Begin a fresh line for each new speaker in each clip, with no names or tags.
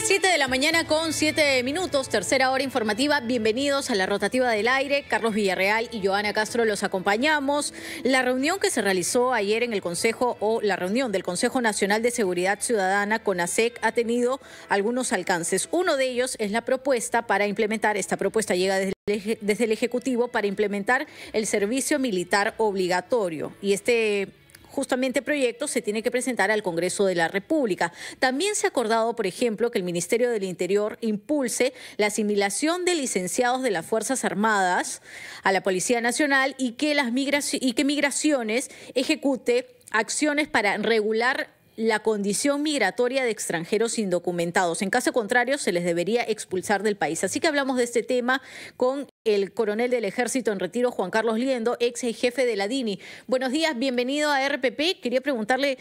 7 de la mañana con 7 minutos, tercera hora informativa. Bienvenidos a la rotativa del aire. Carlos Villarreal y Joana Castro los acompañamos. La reunión que se realizó ayer en el Consejo, o la reunión del Consejo Nacional de Seguridad Ciudadana, CONASEC, ha tenido algunos alcances. Uno de ellos es la propuesta para implementar, esta propuesta llega desde el Ejecutivo, para implementar el servicio militar obligatorio. Y justamente proyecto se tiene que presentar al Congreso de la República. También se ha acordado, por ejemplo, que el Ministerio del Interior impulse la asimilación de licenciados de las Fuerzas Armadas a la Policía Nacional y que Migraciones ejecute acciones para regular la condición migratoria de extranjeros indocumentados. En caso contrario, se les debería expulsar del país. Así que hablamos de este tema con el coronel del Ejército en retiro, Juan Carlos Liendo, ex jefe de la DINI. Buenos días, bienvenido a RPP. Quería preguntarle,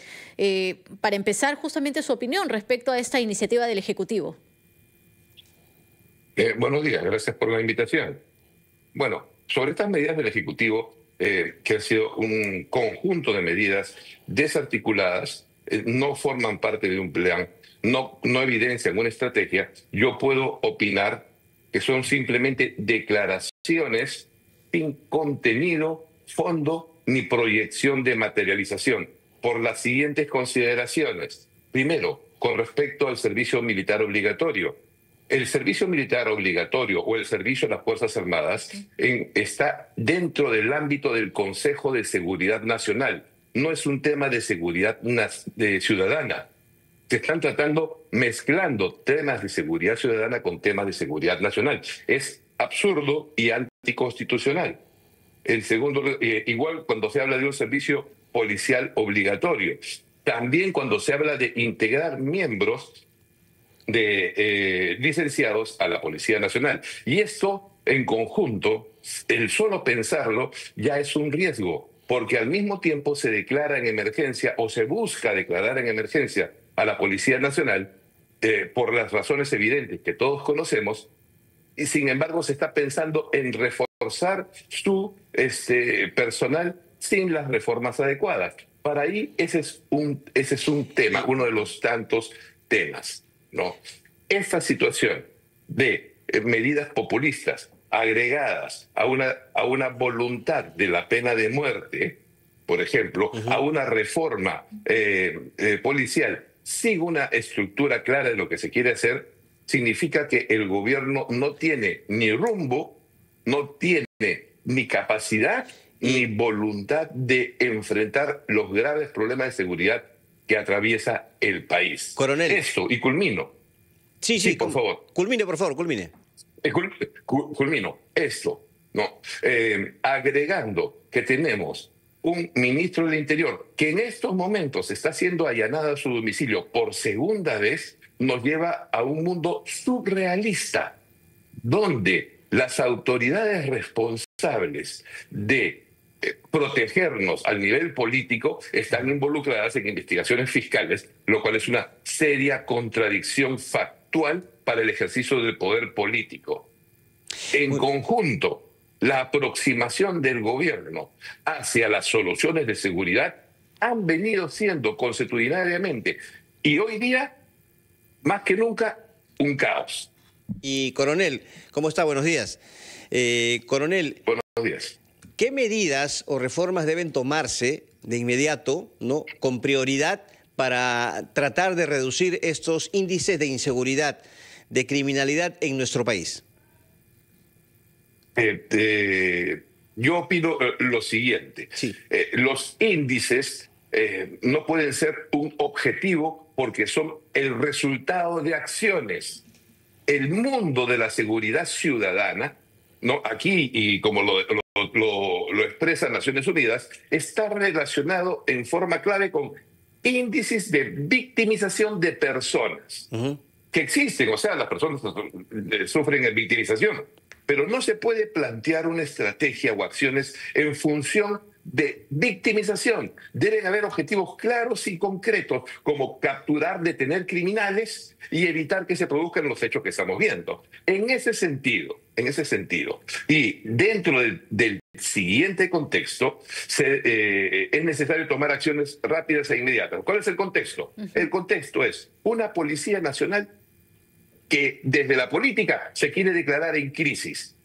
para empezar, justamente su opinión respecto a esta iniciativa del Ejecutivo.
Buenos días, gracias por la invitación. Bueno, sobre estas medidas del Ejecutivo, que han sido un conjunto de medidas desarticuladas, no forman parte de un plan, no evidencian una estrategia, yo puedo opinar que son simplemente declaraciones sin contenido, fondo ni proyección de materialización, por las siguientes consideraciones. Primero, con respecto al servicio militar obligatorio. El servicio militar obligatorio o el servicio a las Fuerzas Armadas está dentro del ámbito del Consejo de Seguridad Nacional. No es un tema de seguridad ciudadana. Se están mezclando temas de seguridad ciudadana con temas de seguridad nacional. Es absurdo y anticonstitucional. El segundo, igual cuando se habla de un servicio policial obligatorio. También cuando se habla de integrar miembros de licenciados a la Policía Nacional. Y esto, en conjunto, el solo pensarlo ya es un riesgo, porque al mismo tiempo se declara en emergencia o se busca declarar en emergencia a la Policía Nacional por las razones evidentes que todos conocemos, y sin embargo se está pensando en reforzar su personal sin las reformas adecuadas. Para ahí ese es un tema, uno de los tantos temas, ¿no? Esta situación de medidas populistas agregadas a una voluntad de la pena de muerte, por ejemplo, a una reforma policial sin una estructura clara de lo que se quiere hacer, significa que el gobierno no tiene ni rumbo, no tiene ni capacidad ni voluntad de enfrentar los graves problemas de seguridad que atraviesa el país.
Coronel.
Esto, y culmino.
Sí,
por favor.
Culmine, por favor, culmine.
Culmino. Esto, ¿no? Agregando que tenemos un ministro del Interior que en estos momentos está siendo allanada a su domicilio por segunda vez, nos lleva a un mundo surrealista, donde las autoridades responsables de protegernos al nivel político están involucradas en investigaciones fiscales, lo cual es una seria contradicción factual para el ejercicio del poder político. En conjunto, la aproximación del gobierno hacia las soluciones de seguridad han venido siendo consuetudinariamente y hoy día, más que nunca, un caos.
Y coronel, ¿cómo está? Buenos días. Coronel,
buenos días.
¿Qué medidas o reformas deben tomarse de inmediato, ¿no?, con prioridad para tratar de reducir estos índices de inseguridad, de criminalidad en nuestro país?
Yo opino lo siguiente.
Sí.
Los índices no pueden ser un objetivo porque son el resultado de acciones. El mundo de la seguridad ciudadana, ¿no?, aquí, y como lo expresa Naciones Unidas, está relacionado en forma clave con índices de victimización de personas que existen. O sea, las personas sufren victimización, pero no se puede plantear una estrategia o acciones en función de victimización. Deben haber objetivos claros y concretos, como capturar, detener criminales y evitar que se produzcan los hechos que estamos viendo. En ese sentido, y dentro del siguiente contexto, es necesario tomar acciones rápidas e inmediatas. ¿Cuál es el contexto? El contexto es una Policía Nacional que desde la política se quiere declarar en crisis,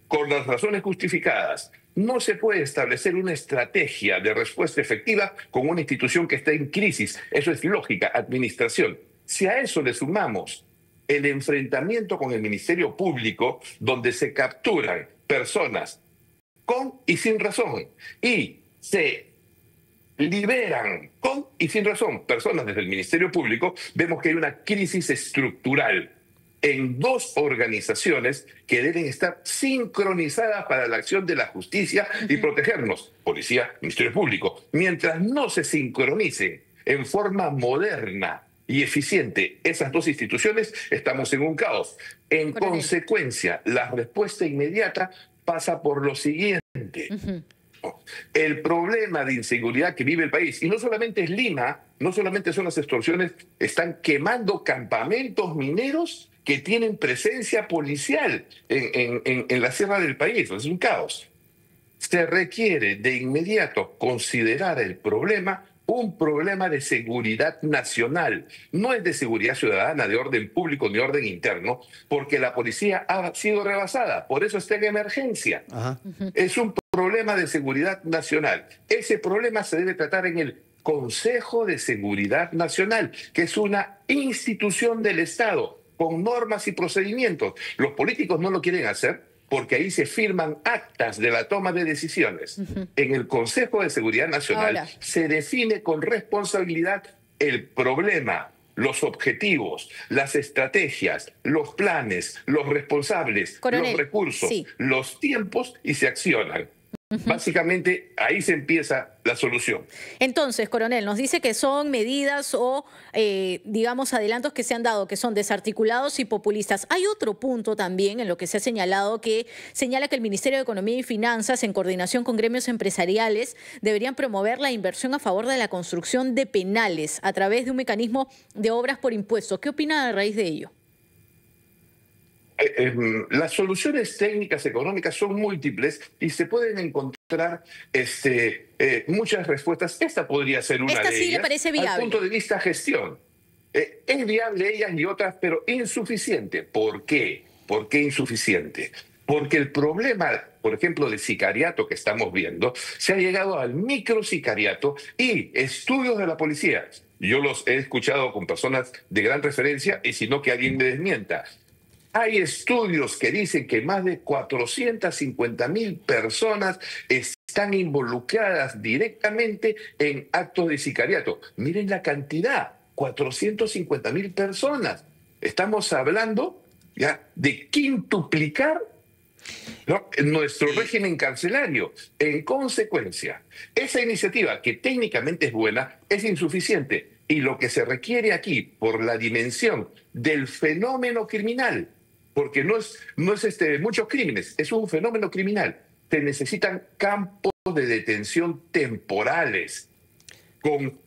con las razones justificadas. No se puede establecer una estrategia de respuesta efectiva con una institución que está en crisis. Eso es lógica, administración. Si a eso le sumamos el enfrentamiento con el Ministerio Público, donde se capturan personas con y sin razón, y se liberan con y sin razón personas desde el Ministerio Público, vemos que hay una crisis estructural en dos organizaciones que deben estar sincronizadas para la acción de la justicia y protegernos, policía, Ministerio Público. Mientras no se sincronicen en forma moderna y eficiente esas dos instituciones, estamos en un caos. En consecuencia, la respuesta inmediata pasa por lo siguiente. El problema de inseguridad que vive el país, y no solamente es Lima, no solamente son las extorsiones, están quemando campamentos mineros que tienen presencia policial en la sierra del país. Es un caos. Se requiere de inmediato considerar el problema un problema de seguridad nacional. No es de seguridad ciudadana, de orden público ni orden interno, porque la policía ha sido rebasada. Por eso está en emergencia. Es un problema de seguridad nacional. Ese problema se debe tratar en el Consejo de Seguridad Nacional, que es una institución del Estado con normas y procedimientos. Los políticos no lo quieren hacer porque ahí se firman actas de la toma de decisiones. En el Consejo de Seguridad Nacional se define con responsabilidad el problema, los objetivos, las estrategias, los planes, los responsables, los recursos, los tiempos, y se accionan. Básicamente, ahí se empieza la solución.
Entonces, coronel, nos dice que son medidas o, digamos, adelantos que se han dado, que son desarticulados y populistas. Hay otro punto también en lo que se ha señalado, que señala que el Ministerio de Economía y Finanzas, en coordinación con gremios empresariales, deberían promover la inversión a favor de la construcción de penales a través de un mecanismo de obras por impuestos. ¿Qué opina a raíz de ello?
Las soluciones técnicas económicas son múltiples y se pueden encontrar muchas respuestas. Esta podría ser una de ellas.
¿Esta sí le parece viable?
Al punto de vista gestión. Es viable ellas y otras, pero insuficiente. ¿Por qué? ¿Por qué insuficiente? Porque el problema, por ejemplo, de sicariato que estamos viendo, se ha llegado al microsicariato y estudios de la policía. Yo los he escuchado con personas de gran referencia, y si no, que alguien me desmienta. Hay estudios que dicen que más de 450.000 personas están involucradas directamente en actos de sicariato. Miren la cantidad, 450.000 personas. Estamos hablando ya de quintuplicar, ¿no?, nuestro régimen carcelario. En consecuencia, esa iniciativa, que técnicamente es buena, es insuficiente. Y lo que se requiere aquí, por la dimensión del fenómeno criminal, porque no es muchos crímenes, es un fenómeno criminal. Se necesitan campos de detención temporales, con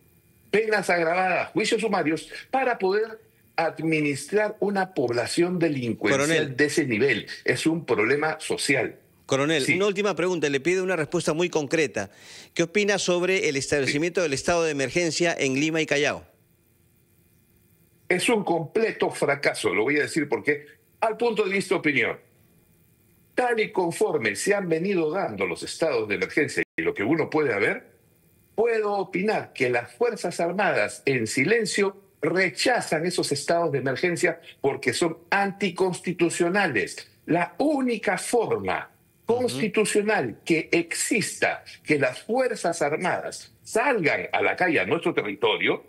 penas agravadas, juicios sumarios, para poder administrar una población delincuencial de ese nivel. Es un problema social.
Coronel, una última pregunta, le pido una respuesta muy concreta. ¿Qué opina sobre el establecimiento del estado de emergencia en Lima y Callao?
Es un completo fracaso, lo voy a decir porque, al punto de vista opinión, tal y conforme se han venido dando los estados de emergencia y lo que uno puede ver, puedo opinar que las Fuerzas Armadas en silencio rechazan esos estados de emergencia porque son anticonstitucionales. La única forma constitucional que exista que las Fuerzas Armadas salgan a la calle, a nuestro territorio,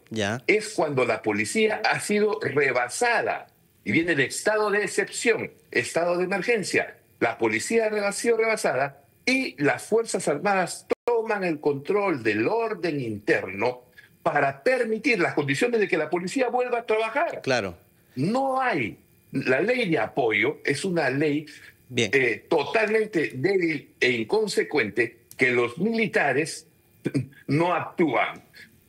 es cuando la policía ha sido rebasada. Y viene el estado de excepción, estado de emergencia. La policía ha sido rebasada y las Fuerzas Armadas toman el control del orden interno para permitir las condiciones de que la policía vuelva a trabajar.
Claro.
No hay. La ley de apoyo es una ley totalmente débil e inconsecuente, que los militares no actúan.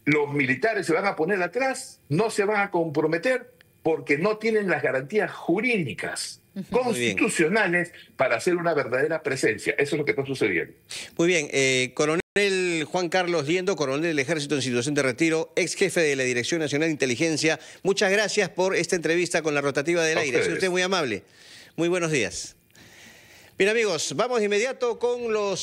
Los militares se van a poner atrás, no se van a comprometer, porque no tienen las garantías jurídicas constitucionales para hacer una verdadera presencia. Eso es lo que está sucediendo.
Muy bien, coronel coronel Juan Carlos Liendo, coronel del Ejército en situación de retiro, ex jefe de la Dirección Nacional de Inteligencia. Muchas gracias por esta entrevista con la Rotativa del Aire. Ha sido usted muy amable. Muy buenos días. Bien, amigos, vamos de inmediato con los